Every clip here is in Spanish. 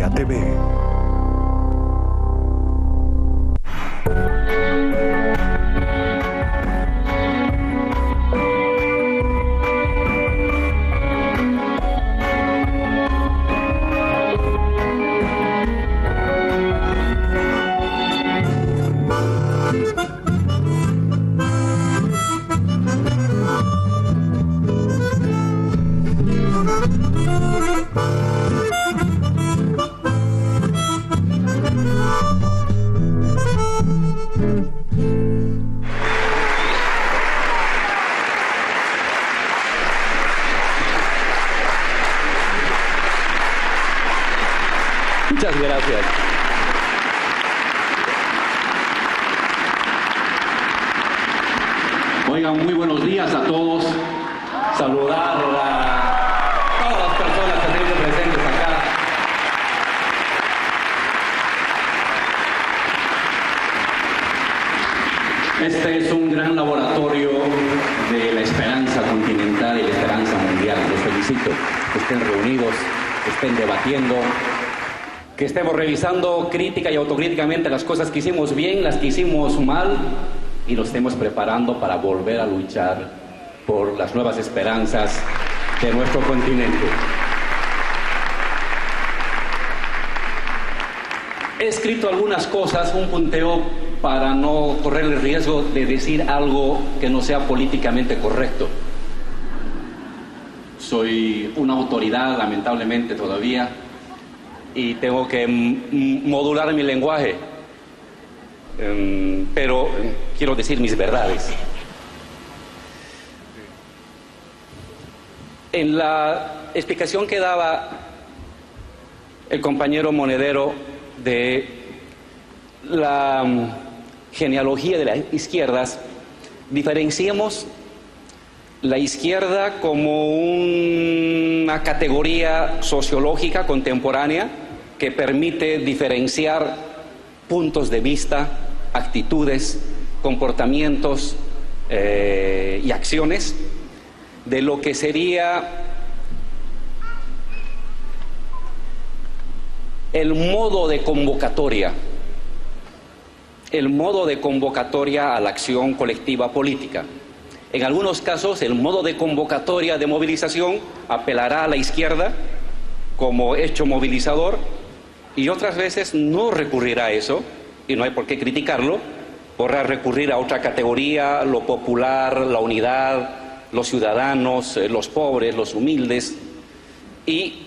Media TV. Muchas gracias. Oigan, muy buenos días a todos. Saludar a todas las personas que estén presentes acá. Este es un gran laboratorio de la esperanza continental y la esperanza mundial. Les felicito que estén reunidos, que estén debatiendo, que estemos revisando crítica y autocríticamente las cosas que hicimos bien, las que hicimos mal, y nos estemos preparando para volver a luchar por las nuevas esperanzas de nuestro continente. He escrito algunas cosas, un punteo para no correr el riesgo de decir algo que no sea políticamente correcto. Soy una autoridad, lamentablemente, todavía, y tengo que modular mi lenguaje, pero quiero decir mis verdades. En la explicación que daba el compañero Monedero de la genealogía de las izquierdas, diferenciemos la izquierda como una categoría sociológica contemporánea que permite diferenciar puntos de vista, actitudes, comportamientos y acciones de lo que sería el modo de convocatoria a la acción colectiva política. En algunos casos, el modo de convocatoria de movilización apelará a la izquierda como hecho movilizador, y otras veces no recurrirá a eso, y no hay por qué criticarlo. Podrá recurrir a otra categoría, lo popular, la unidad, los ciudadanos, los pobres, los humildes, y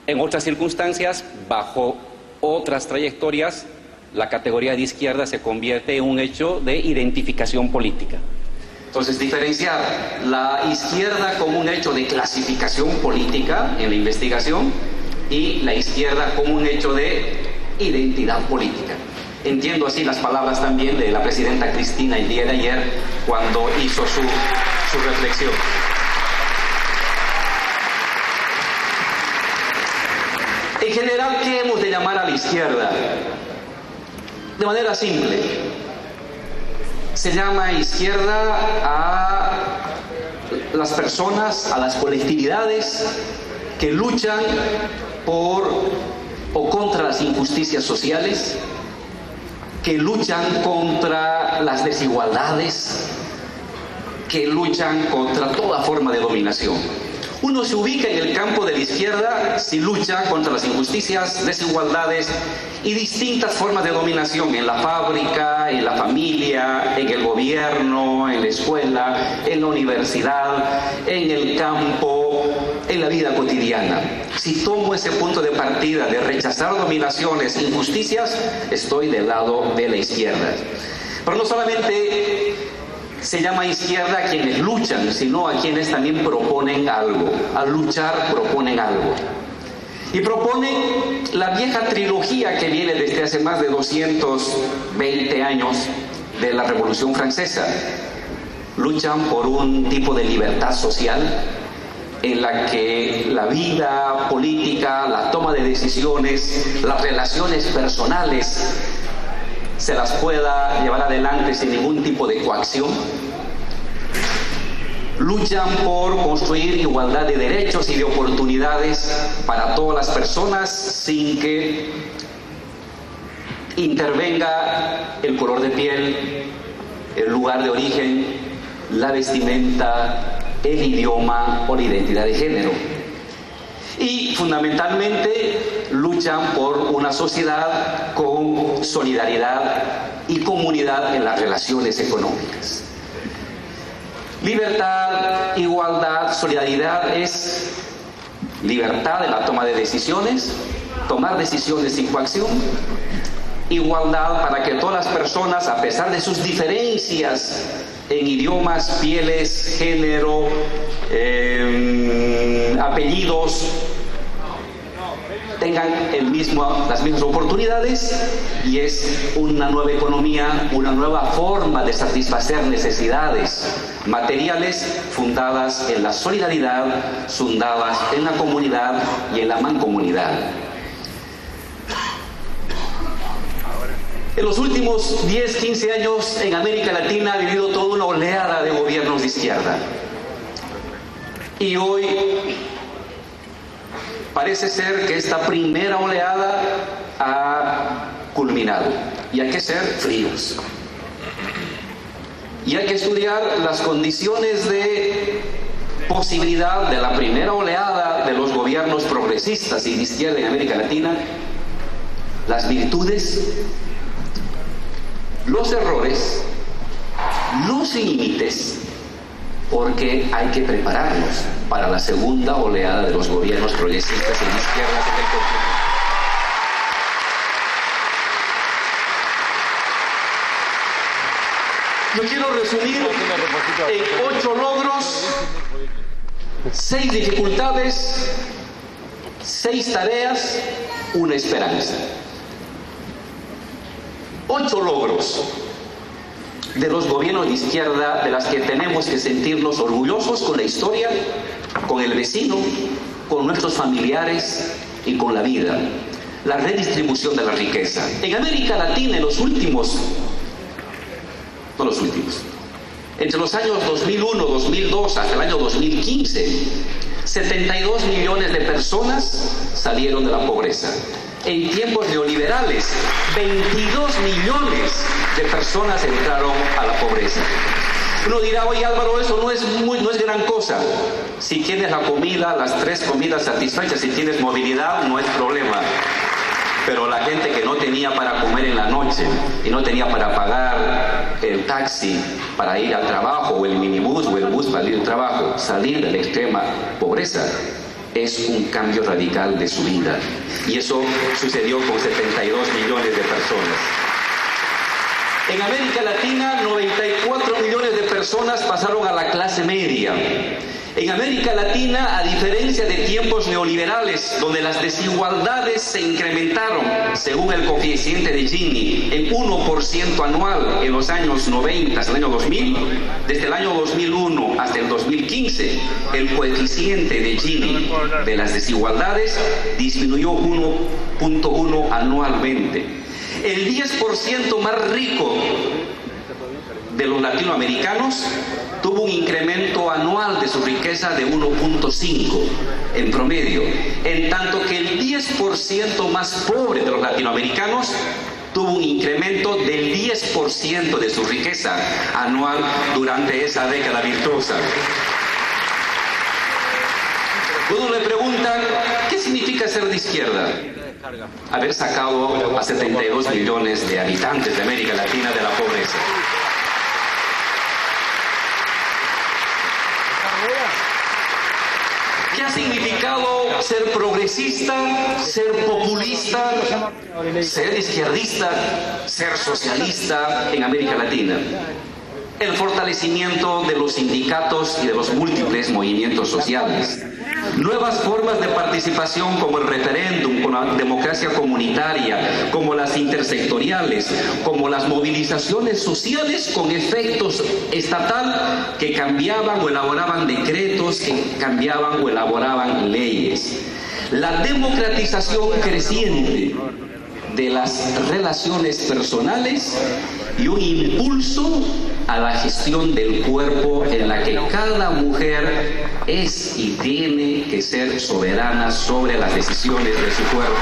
en otras circunstancias, bajo otras trayectorias, la categoría de izquierda se convierte en un hecho de identificación política. Entonces, diferenciar la izquierda como un hecho de clasificación política en la investigación y la izquierda como un hecho de identidad política. Entiendo así las palabras también de la presidenta Cristina el día de ayer cuando hizo su reflexión. En general, ¿qué hemos de llamar a la izquierda? De manera simple, se llama izquierda a las personas, a las colectividades que luchan por o contra las injusticias sociales, que luchan contra las desigualdades, que luchan contra toda forma de dominación. Uno se ubica en el campo de la izquierda si lucha contra las injusticias, desigualdades y distintas formas de dominación en la fábrica, en la familia, en el gobierno, en la escuela, en la universidad, en el campo, en la vida cotidiana. Si tomo ese punto de partida de rechazar dominaciones, injusticias, estoy del lado de la izquierda. Pero no solamente se llama izquierda a quienes luchan, sino a quienes también proponen algo. Al luchar proponen algo. Y proponen la vieja trilogía que viene desde hace más de 220 años de la Revolución Francesa. Luchan por un tipo de libertad social en la que la vida política, la toma de decisiones, las relaciones personales se las pueda llevar adelante sin ningún tipo de coacción. luchan por construir igualdad de derechos y de oportunidades para todas las personas sin que intervenga el color de piel, el lugar de origen, la vestimenta, el idioma o la identidad de género. Y fundamentalmente luchan por una sociedad con solidaridad y comunidad en las relaciones económicas. Libertad, igualdad, solidaridad es libertad en la toma de decisiones, tomar decisiones sin coacción. Igualdad para que todas las personas, a pesar de sus diferencias en idiomas, pieles, género, apellidos, tengan las mismas oportunidades, y es una nueva economía, una nueva forma de satisfacer necesidades materiales fundadas en la solidaridad, fundadas en la comunidad y en la mancomunidad. En los últimos 10, 15 años en América Latina ha vivido toda una oleada de gobiernos de izquierda. Y hoy parece ser que esta primera oleada ha culminado. Y hay que ser fríos. Y hay que estudiar las condiciones de posibilidad de la primera oleada de los gobiernos progresistas y de izquierda en América Latina, las virtudes, los errores, los límites, porque hay que prepararnos para la segunda oleada de los gobiernos progresistas y de izquierda en el continente. Yo quiero resumir en 8 logros, 6 dificultades, 6 tareas, una esperanza. 8 logros de los gobiernos de izquierda de las que tenemos que sentirnos orgullosos con la historia, con el vecino, con nuestros familiares y con la vida. La redistribución de la riqueza. En América Latina, entre los años 2001, 2002 hasta el año 2015, 72 millones de personas salieron de la pobreza. En tiempos neoliberales, 22 millones de personas entraron a la pobreza. Uno dirá, oye Álvaro, eso no es gran cosa. Si tienes la comida, las 3 comidas satisfechas, si tienes movilidad, no es problema. Pero la gente que no tenía para comer en la noche y no tenía para pagar el taxi para ir al trabajo, o el minibús o el bus para ir al trabajo, salir de la extrema pobreza, es un cambio radical de su vida. Y eso sucedió con 72 millones de personas. En América Latina, 94 millones de personas pasaron a la clase media. En América Latina, a diferencia de tiempos neoliberales, donde las desigualdades se incrementaron, según el coeficiente de Gini, en 1% anual en los años 90 hasta el año 2000, desde el año 2001 hasta el 2015, el coeficiente de Gini de las desigualdades disminuyó 1.1 anualmente. El 10% más rico de los latinoamericanos tuvo un incremento anual de su riqueza de 1.5 en promedio, en tanto que el 10% más pobre de los latinoamericanos tuvo un incremento del 10% de su riqueza anual durante esa década virtuosa. Uno le preguntan, ¿qué significa ser de izquierda? Haber sacado a 72 millones de habitantes de América Latina de la pobreza. ¿Qué ha significado ser progresista, ser populista, ser izquierdista, ser socialista en América Latina? El fortalecimiento de los sindicatos y de los múltiples movimientos sociales. Nuevas formas de participación como el referéndum, como la democracia comunitaria, como las intersectoriales, como las movilizaciones sociales con efectos estatal que cambiaban o elaboraban decretos, que cambiaban o elaboraban leyes. La democratización creciente de las relaciones personales y un impulso a la gestión del cuerpo en la que cada mujer es y tiene que ser soberana sobre las decisiones de su cuerpo.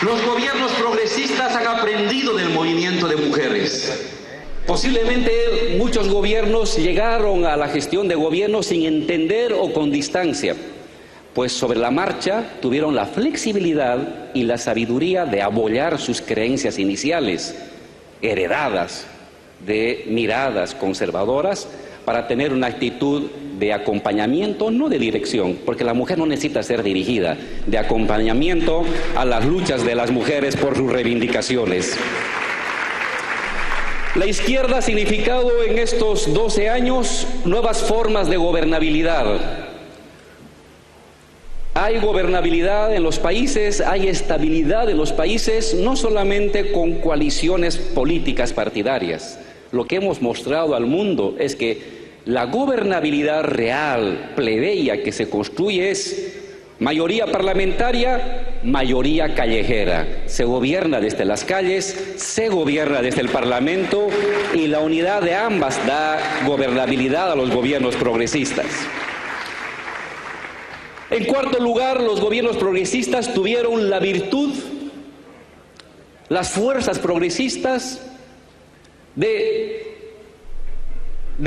Los gobiernos progresistas han aprendido del movimiento de mujeres. Posiblemente muchos gobiernos llegaron a la gestión de gobierno sin entender o con distancia, pues sobre la marcha tuvieron la flexibilidad y la sabiduría de abollar sus creencias iniciales, heredadas de miradas conservadoras, para tener una actitud de acompañamiento, no de dirección, porque la mujer no necesita ser dirigida, de acompañamiento a las luchas de las mujeres por sus reivindicaciones. La izquierda ha significado en estos 12 años nuevas formas de gobernabilidad. Hay gobernabilidad en los países, hay estabilidad en los países, no solamente con coaliciones políticas partidarias. Lo que hemos mostrado al mundo es que la gobernabilidad real, plebeya, que se construye es mayoría parlamentaria, mayoría callejera. Se gobierna desde las calles, se gobierna desde el Parlamento, y la unidad de ambas da gobernabilidad a los gobiernos progresistas. En cuarto lugar, los gobiernos progresistas tuvieron la virtud, las fuerzas progresistas, de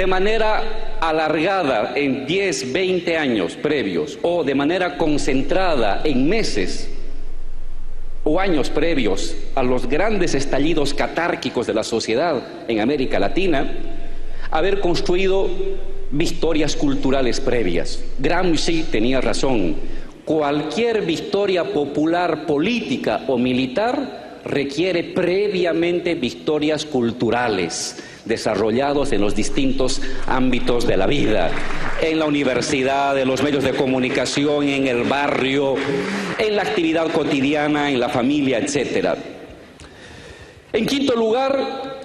manera alargada en 10, 20 años previos, o de manera concentrada en meses o años previos a los grandes estallidos catárquicos de la sociedad en América Latina, haber construido victorias culturales previas. Gramsci tenía razón: cualquier victoria popular, política o militar requiere previamente victorias culturales, desarrollados en los distintos ámbitos de la vida, en la universidad, en los medios de comunicación, en el barrio, en la actividad cotidiana, en la familia, etc. En quinto lugar,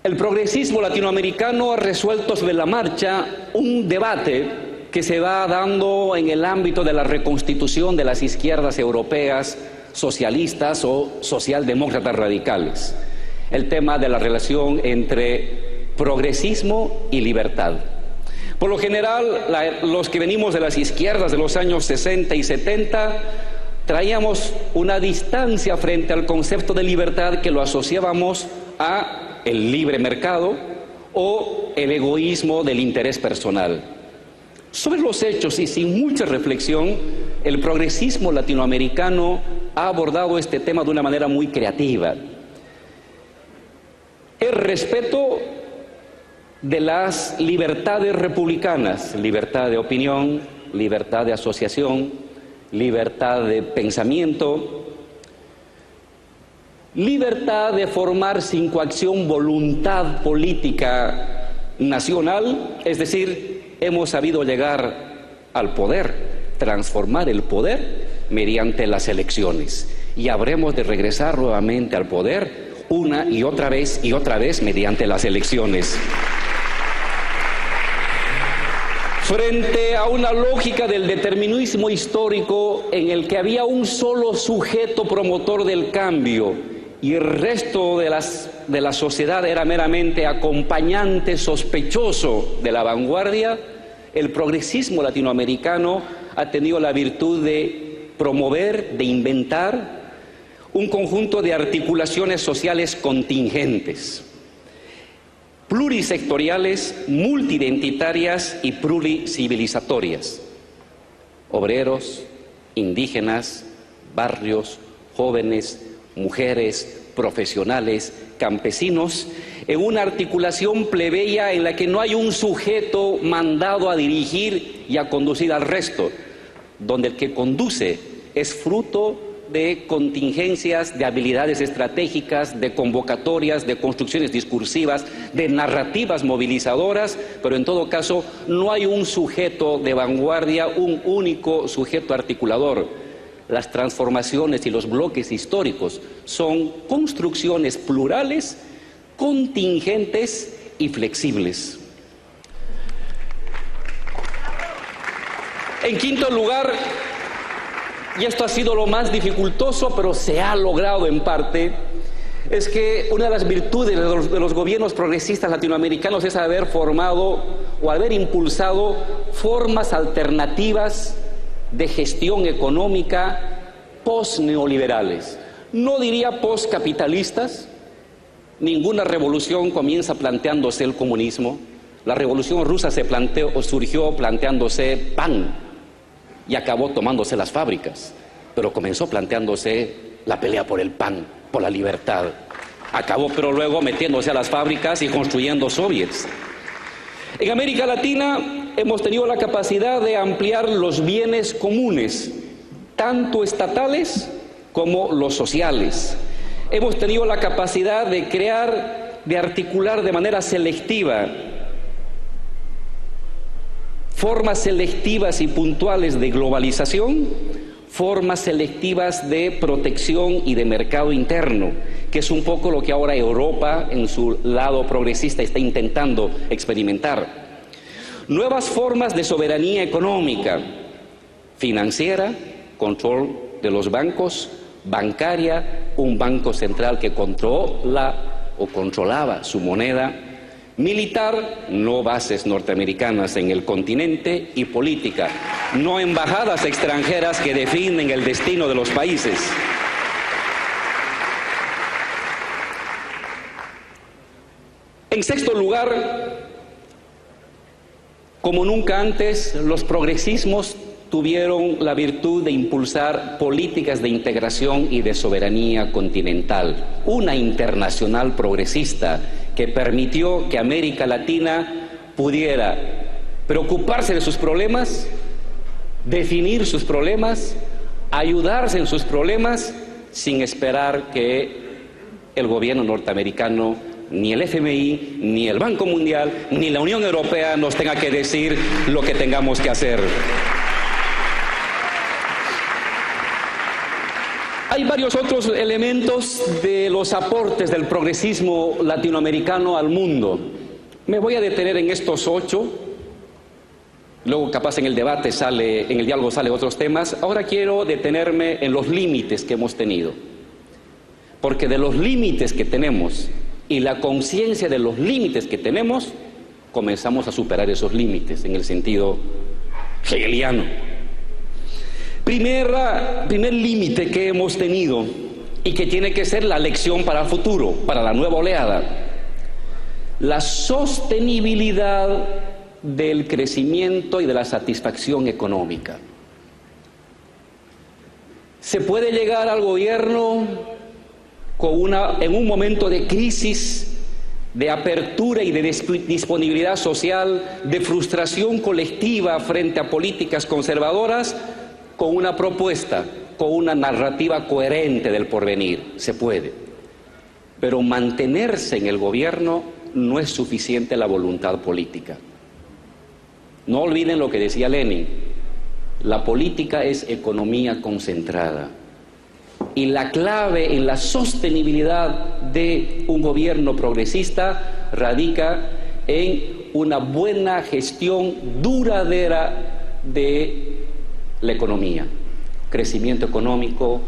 el progresismo latinoamericano ha resuelto sobre la marcha un debate que se va dando en el ámbito de la reconstitución de las izquierdas europeas socialistas o socialdemócratas radicales. El tema de la relación entre progresismo y libertad. Por lo general, los que venimos de las izquierdas de los años 60 y 70 traíamos una distancia frente al concepto de libertad que lo asociábamos a el libre mercado o el egoísmo del interés personal. Sobre los hechos y sin mucha reflexión, el progresismo latinoamericano ha abordado este tema de una manera muy creativa. El respeto de las libertades republicanas, libertad de opinión, libertad de asociación, libertad de pensamiento, libertad de formar sin coacción voluntad política nacional, es decir, hemos sabido llegar al poder, transformar el poder mediante las elecciones, y habremos de regresar nuevamente al poder una y otra vez mediante las elecciones. Frente a una lógica del determinismo histórico en el que había un solo sujeto promotor del cambio y el resto de la sociedad era meramente acompañante sospechoso de la vanguardia, el progresismo latinoamericano ha tenido la virtud de promover, de inventar un conjunto de articulaciones sociales contingentes, plurisectoriales, multiidentitarias y pluricivilizatorias. Obreros, indígenas, barrios, jóvenes, mujeres, profesionales, campesinos, en una articulación plebeya en la que no hay un sujeto mandado a dirigir y a conducir al resto, donde el que conduce es fruto de contingencias, de habilidades estratégicas, de convocatorias, de construcciones discursivas, de narrativas movilizadoras, pero en todo caso no hay un sujeto de vanguardia, un único sujeto articulador. Las transformaciones y los bloques históricos son construcciones plurales, contingentes y flexibles. En quinto lugar, y esto ha sido lo más dificultoso, pero se ha logrado en parte, es que una de las virtudes de los gobiernos progresistas latinoamericanos es haber formado o haber impulsado formas alternativas de gestión económica post-neoliberales. No diría post-capitalistas. Ninguna revolución comienza planteándose el comunismo. La revolución rusa surgió planteándose pan y acabó tomándose las fábricas, pero comenzó planteándose la pelea por el pan, por la libertad. Acabó, pero luego metiéndose a las fábricas y construyendo soviets. En América Latina hemos tenido la capacidad de ampliar los bienes comunes, tanto estatales como los sociales. Hemos tenido la capacidad de crear, de articular de manera selectiva formas selectivas y puntuales de globalización, formas selectivas de protección y de mercado interno, que es un poco lo que ahora Europa, en su lado progresista, está intentando experimentar. Nuevas formas de soberanía económica, financiera, control de los bancos, bancaria, un banco central que controla o controlaba su moneda, militar, no bases norteamericanas en el continente, y política, no embajadas extranjeras que definen el destino de los países. En sexto lugar, como nunca antes, los progresismos tuvieron la virtud de impulsar políticas de integración y de soberanía continental, una internacional progresista que permitió que América Latina pudiera preocuparse de sus problemas, definir sus problemas, ayudarse en sus problemas, sin esperar que el gobierno norteamericano, ni el FMI, ni el Banco Mundial, ni la Unión Europea nos tenga que decir lo que tengamos que hacer. Hay varios otros elementos de los aportes del progresismo latinoamericano al mundo. Me voy a detener en estos 8. Luego capaz en el debate en el diálogo salen otros temas. Ahora quiero detenerme en los límites que hemos tenido. Porque de los límites que tenemos y la conciencia de los límites que tenemos, comenzamos a superar esos límites en el sentido hegeliano. Primer límite que hemos tenido y que tiene que ser la lección para el futuro, para la nueva oleada: la sostenibilidad del crecimiento y de la satisfacción económica. Se puede llegar al gobierno en un momento de crisis, de apertura y de disponibilidad social, de frustración colectiva frente a políticas conservadoras, con una propuesta, con una narrativa coherente del porvenir. Se puede. Pero mantenerse en el gobierno no es suficiente la voluntad política. No olviden lo que decía Lenin: la política es economía concentrada. Y la clave en la sostenibilidad de un gobierno progresista radica en una buena gestión duradera de la economía, crecimiento económico,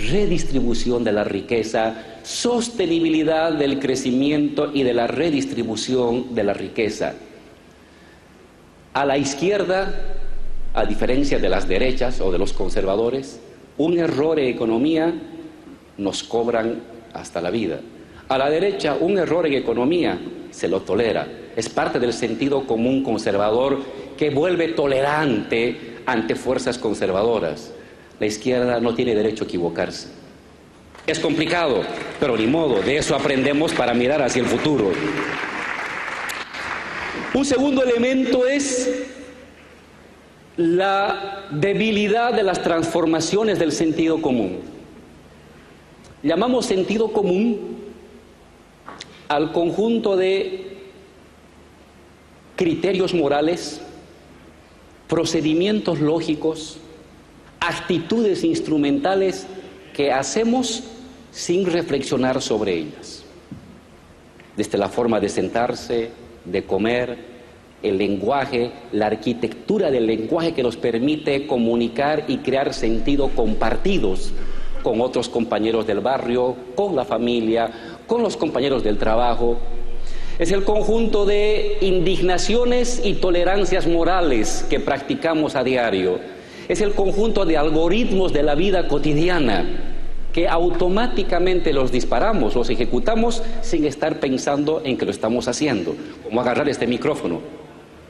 redistribución de la riqueza, sostenibilidad del crecimiento y de la redistribución de la riqueza. A la izquierda, a diferencia de las derechas o de los conservadores, un error en economía nos cobran hasta la vida. A la derecha, un error en economía se lo tolera. Es parte del sentido común conservador que vuelve tolerante ante fuerzas conservadoras. La izquierda no tiene derecho a equivocarse. Es complicado, pero ni modo, de eso aprendemos para mirar hacia el futuro. Un segundo elemento es la debilidad de las transformaciones del sentido común. Llamamos sentido común al conjunto de criterios morales, procedimientos lógicos, actitudes instrumentales que hacemos sin reflexionar sobre ellas. Desde la forma de sentarse, de comer, el lenguaje, la arquitectura del lenguaje que nos permite comunicar y crear sentido compartidos con otros compañeros del barrio, con la familia, con los compañeros del trabajo. Es el conjunto de indignaciones y tolerancias morales que practicamos a diario. Es el conjunto de algoritmos de la vida cotidiana que automáticamente los disparamos, los ejecutamos sin estar pensando en que lo estamos haciendo. Como agarrar este micrófono.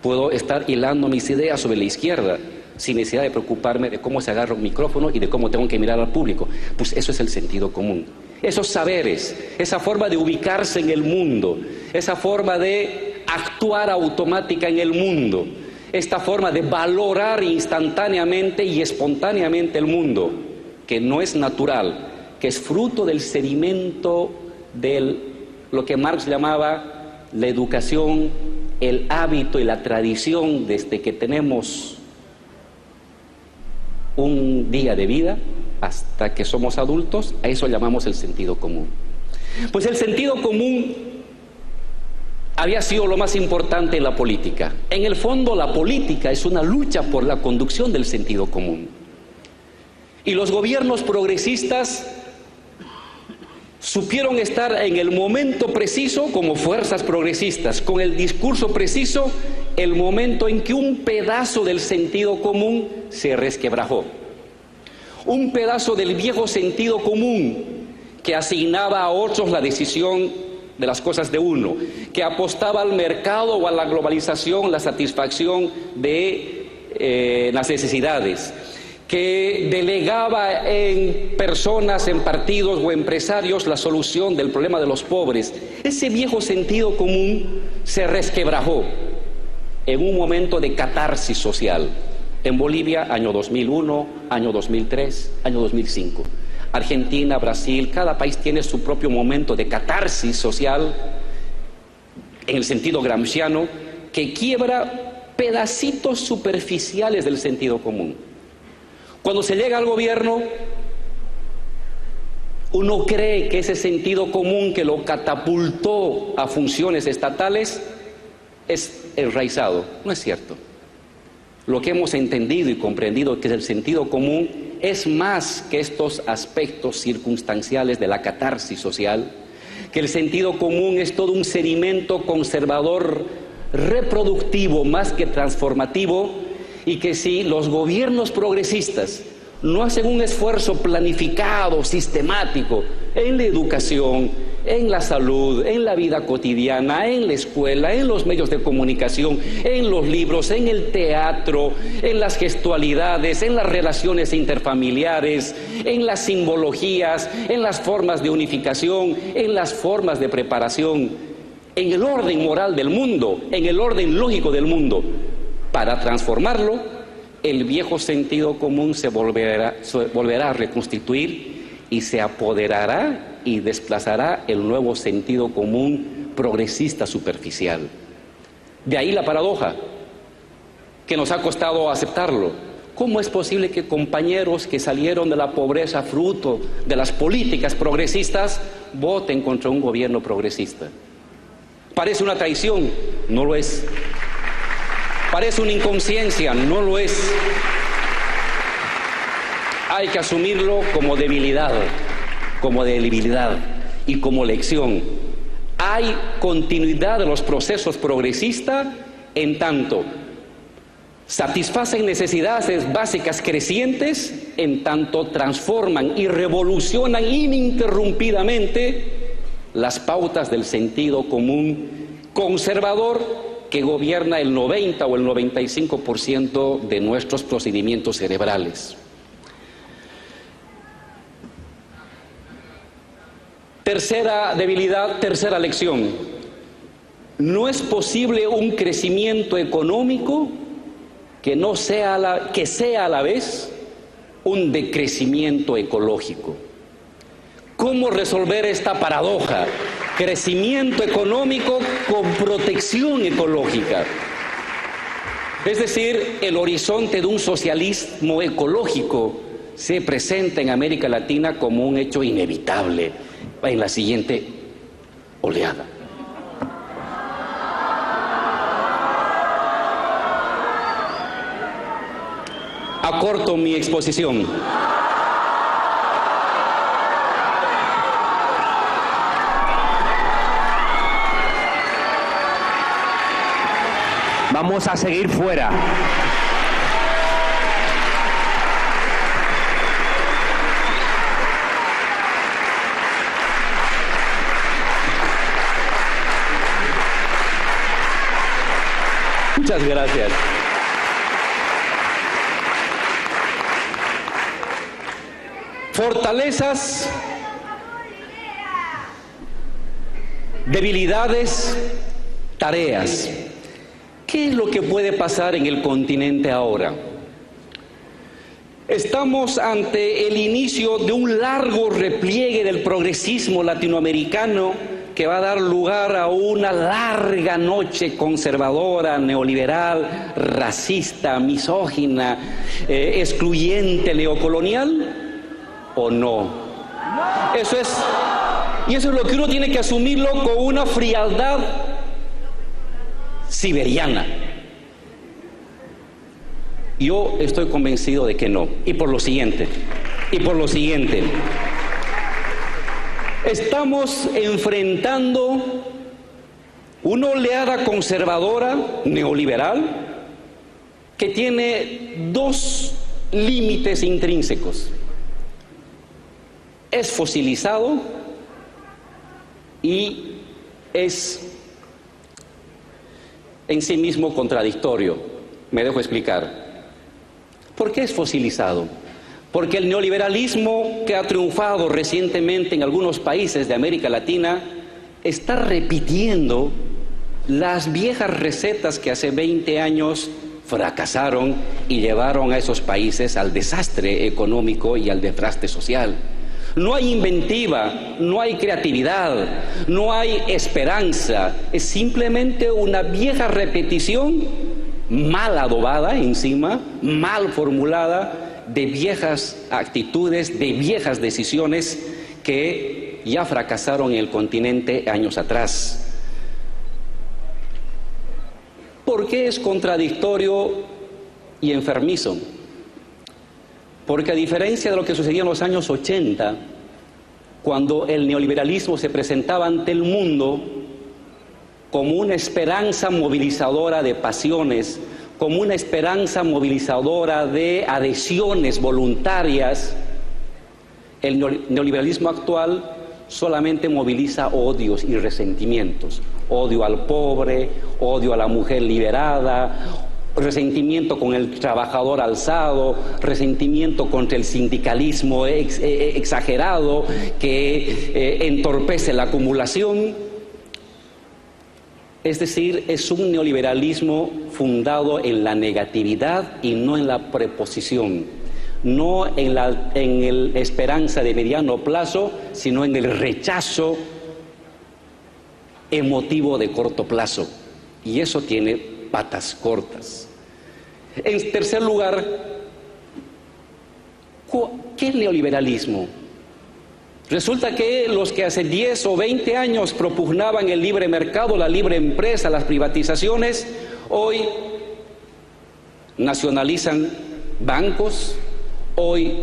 Puedo estar hilando mis ideas sobre la izquierda sin necesidad de preocuparme de cómo se agarra un micrófono y de cómo tengo que mirar al público. Pues eso es el sentido común. Esos saberes, esa forma de ubicarse en el mundo, esa forma de actuar automática en el mundo, esta forma de valorar instantáneamente y espontáneamente el mundo, que no es natural, que es fruto del sedimento de lo que Marx llamaba la educación, el hábito y la tradición desde que tenemos un día de vida hasta que somos adultos. A eso llamamos el sentido común. Pues el sentido común había sido lo más importante en la política. En el fondo, la política es una lucha por la conducción del sentido común. Y los gobiernos progresistas supieron estar en el momento preciso como fuerzas progresistas, con el discurso preciso, el momento en que un pedazo del sentido común se resquebrajó. Un pedazo del viejo sentido común que asignaba a otros la decisión de las cosas de uno, que apostaba al mercado o a la globalización, la satisfacción de las necesidades, que delegaba en personas, en partidos o empresarios la solución del problema de los pobres. Ese viejo sentido común se resquebrajó en un momento de catarsis social. En Bolivia, año 2001, año 2003, año 2005. Argentina, Brasil, cada país tiene su propio momento de catarsis social, en el sentido gramsciano, que quiebra pedacitos superficiales del sentido común. Cuando se llega al gobierno, uno cree que ese sentido común que lo catapultó a funciones estatales es enraizado. No es cierto. Lo que hemos entendido y comprendido que es el sentido común es más que estos aspectos circunstanciales de la catarsis social, que el sentido común es todo un sedimento conservador, reproductivo más que transformativo, y que si los gobiernos progresistas no hacen un esfuerzo planificado, sistemático, en la educación, en la salud, en la vida cotidiana, en la escuela, en los medios de comunicación, en los libros, en el teatro, en las gestualidades, en las relaciones interfamiliares, en las simbologías, en las formas de unificación, en las formas de preparación, en el orden moral del mundo, en el orden lógico del mundo. Para transformarlo, el viejo sentido común se volverá a reconstituir y se apoderará y desplazará el nuevo sentido común progresista superficial. De ahí la paradoja, que nos ha costado aceptarlo. ¿Cómo es posible que compañeros que salieron de la pobreza fruto de las políticas progresistas voten contra un gobierno progresista? Parece una traición, no lo es. Parece una inconsciencia, no lo es. Hay que asumirlo como debilidad y como lección. Hay continuidad de los procesos progresistas en tanto satisfacen necesidades básicas crecientes, en tanto transforman y revolucionan ininterrumpidamente las pautas del sentido común conservador que gobierna el 90 o el 95% de nuestros procedimientos cerebrales. Tercera debilidad, tercera lección. No es posible un crecimiento económico que sea a la vez un decrecimiento ecológico. ¿Cómo resolver esta paradoja? Crecimiento económico con protección ecológica. Es decir, el horizonte de un socialismo ecológico se presenta en América Latina como un hecho inevitable en la siguiente oleada. Acorto mi exposición. Vamos a seguir fuera. Muchas gracias. Fortalezas, debilidades, tareas. ¿Qué es lo que puede pasar en el continente ahora? Estamos ante el inicio de un largo repliegue del progresismo latinoamericano que va a dar lugar a una larga noche conservadora, neoliberal, racista, misógina, excluyente, neocolonial, ¿o no? Eso es lo que uno tiene que asumirlo con una frialdad siberiana. Yo estoy convencido de que no, y por lo siguiente, estamos enfrentando una oleada conservadora, neoliberal, que tiene dos límites intrínsecos. Es fosilizado y es en sí mismo contradictorio. Me dejo explicar. ¿Por qué es fosilizado? Porque el neoliberalismo que ha triunfado recientemente en algunos países de América Latina está repitiendo las viejas recetas que hace 20 años fracasaron y llevaron a esos países al desastre económico y al desastre social. No hay inventiva, no hay creatividad, no hay esperanza. Es simplemente una vieja repetición mal adobada encima, mal formulada, de viejas actitudes, de viejas decisiones que ya fracasaron en el continente años atrás. ¿Por qué es contradictorio y enfermizo? Porque a diferencia de lo que sucedía en los años 80, cuando el neoliberalismo se presentaba ante el mundo como una esperanza movilizadora de pasiones, como una esperanza movilizadora de adhesiones voluntarias, el neoliberalismo actual solamente moviliza odios y resentimientos. Odio al pobre, odio a la mujer liberada, resentimiento con el trabajador alzado, resentimiento contra el sindicalismo exagerado que entorpece la acumulación. Es decir, es un neoliberalismo fundado en la negatividad y no en la preposición, no en la esperanza de mediano plazo, sino en el rechazo emotivo de corto plazo. Y eso tiene patas cortas. En tercer lugar, ¿qué es neoliberalismo? Resulta que los que hace 10 o 20 años propugnaban el libre mercado, la libre empresa, las privatizaciones, hoy nacionalizan bancos, hoy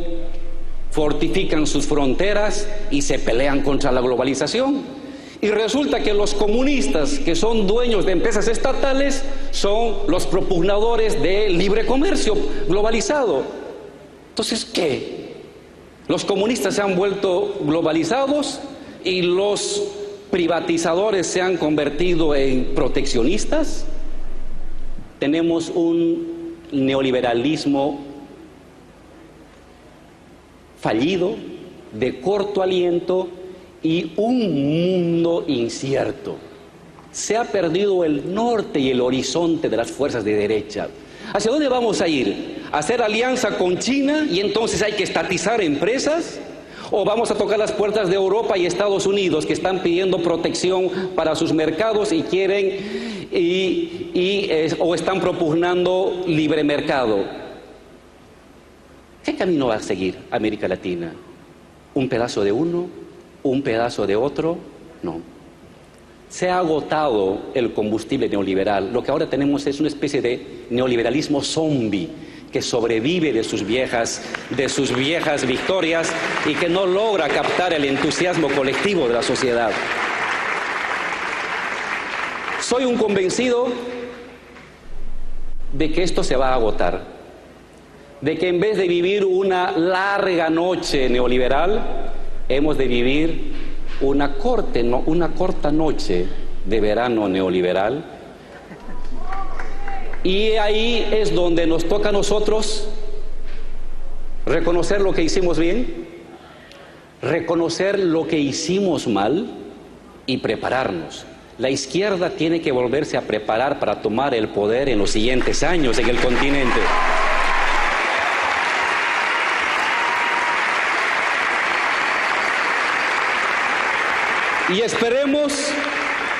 fortifican sus fronteras y se pelean contra la globalización. Y resulta que los comunistas, que son dueños de empresas estatales, son los propugnadores del libre comercio globalizado. Entonces, ¿qué? Los comunistas se han vuelto globalizados y los privatizadores se han convertido en proteccionistas. Tenemos un neoliberalismo fallido, de corto aliento y un mundo incierto. Se ha perdido el norte y el horizonte de las fuerzas de derecha. ¿Hacia dónde vamos a ir? ¿Hacer alianza con China y entonces hay que estatizar empresas? ¿O vamos a tocar las puertas de Europa y Estados Unidos, que están pidiendo protección para sus mercados y quieren o están propugnando libre mercado? ¿Qué camino va a seguir América Latina? ¿Un pedazo de uno? ¿Un pedazo de otro? No. Se ha agotado el combustible neoliberal. Lo que ahora tenemos es una especie de neoliberalismo zombie que sobrevive de sus viejas victorias y que no logra captar el entusiasmo colectivo de la sociedad. Soy un convencido de que esto se va a agotar, de que en vez de vivir una larga noche neoliberal, hemos de vivir una corta noche de verano neoliberal. Y ahí es donde nos toca a nosotros reconocer lo que hicimos bien, reconocer lo que hicimos mal y prepararnos. La izquierda tiene que volverse a preparar para tomar el poder en los siguientes años en el continente. Y esperemos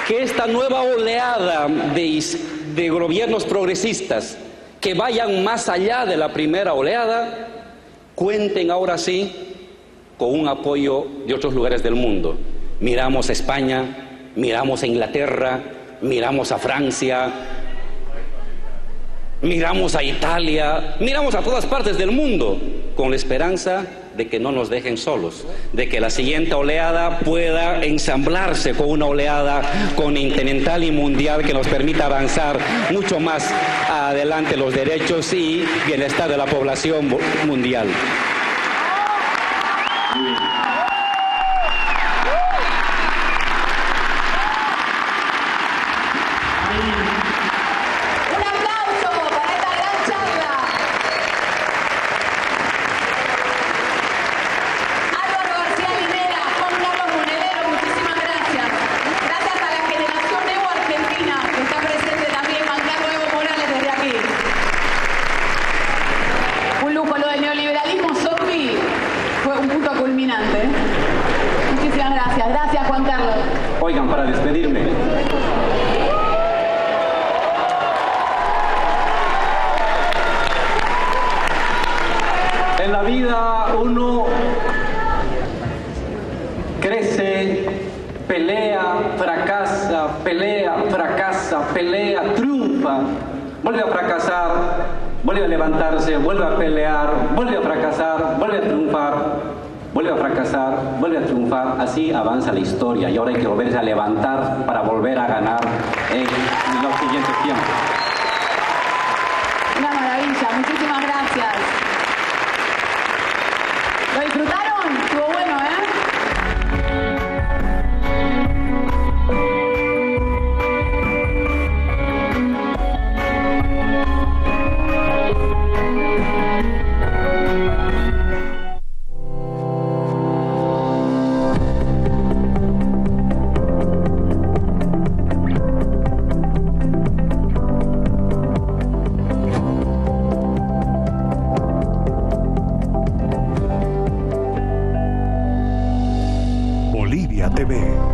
que esta nueva oleada de gobiernos progresistas que vayan más allá de la primera oleada, cuenten ahora sí con un apoyo de otros lugares del mundo. Miramos a España, miramos a Inglaterra, miramos a Francia, miramos a Italia, miramos a todas partes del mundo, con la esperanza de que no nos dejen solos, de que la siguiente oleada pueda ensamblarse con una oleada continental y mundial que nos permita avanzar mucho más adelante los derechos y bienestar de la población mundial. Muchísimas gracias. Gracias, Juan Carlos. Oigan, para despedirme. En la vida uno crece, pelea, fracasa, pelea, triunfa, vuelve a fracasar, vuelve a levantarse, vuelve a pelear, vuelve a fracasar, vuelve a triunfar. Vuelve a fracasar, vuelve a triunfar, así avanza la historia y ahora hay que volverse a levantar para volver a ganar en los siguientes tiempos. Una maravilla, muchísimas gracias. ¿Lo disfrutaron? Estuvo bueno, Bolivia TV.